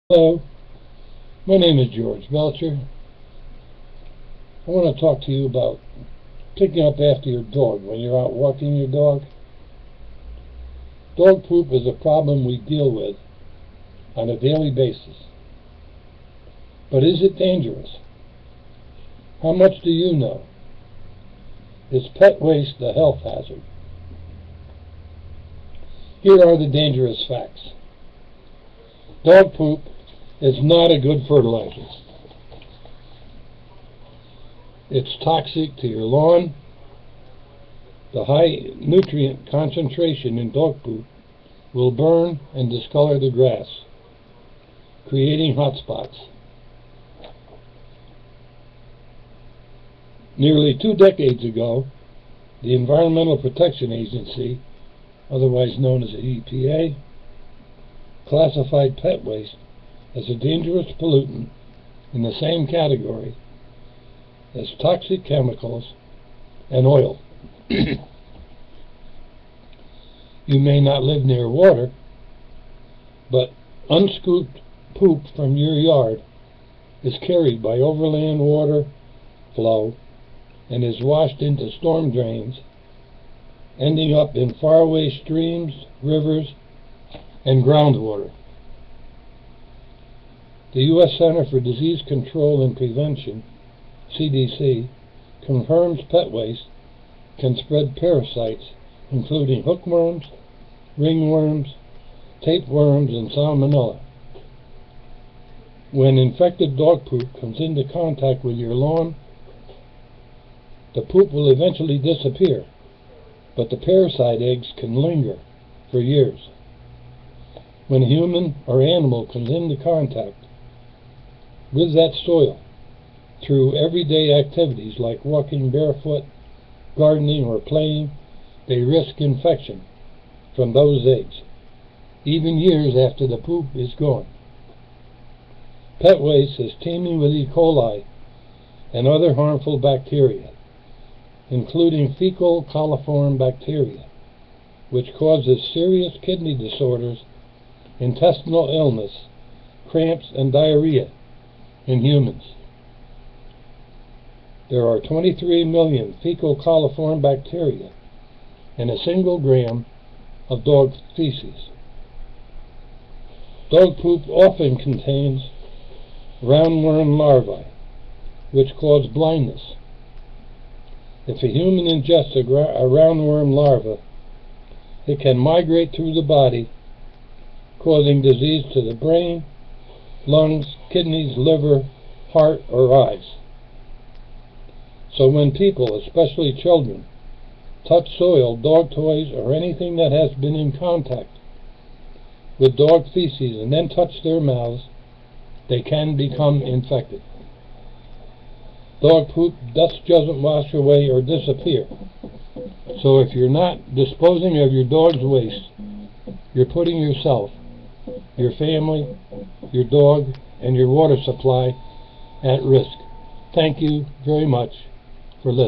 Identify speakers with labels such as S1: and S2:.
S1: Hello, my name is George Belcher. I want to talk to you about picking up after your dog when you're out walking your dog. Dog poop is a problem we deal with on a daily basis. But is it dangerous? How much do you know? Is pet waste a health hazard? Here are the dangerous facts. Dog poop is not a good fertilizer. It's toxic to your lawn. The high nutrient concentration in dog poop will burn and discolor the grass, creating hot spots. Nearly 2 decades ago, the Environmental Protection Agency, otherwise known as the EPA, classified pet waste as a dangerous pollutant in the same category as toxic chemicals and oil. You may not live near water, but unscooped poop from your yard is carried by overland water flow and is washed into storm drains, ending up in faraway streams, rivers, and groundwater. The U.S. Center for Disease Control and Prevention, CDC, confirms pet waste can spread parasites including hookworms, ringworms, tapeworms, and salmonella. When infected dog poop comes into contact with your lawn, the poop will eventually disappear, but the parasite eggs can linger for years. When a human or animal comes into contact with that soil through everyday activities like walking barefoot, gardening, or playing, they risk infection from those eggs, even years after the poop is gone. Pet waste is teeming with E. coli and other harmful bacteria, including fecal coliform bacteria, which causes serious kidney disorders, intestinal illness, cramps, and diarrhea in humans. There are 23 million fecal coliform bacteria in a single gram of dog feces. Dog poop often contains roundworm larvae, which cause blindness. If a human ingests a roundworm larva, it can migrate through the body, causing disease to the brain, lungs, kidneys, liver, heart, or eyes. So when people, especially children, touch soil, dog toys, or anything that has been in contact with dog feces and then touch their mouths, they can become infected. Dog poop dust doesn't wash away or disappear. So if you're not disposing of your dog's waste, you're putting yourself, your family, your dog, and your water supply at risk. Thank you very much for listening.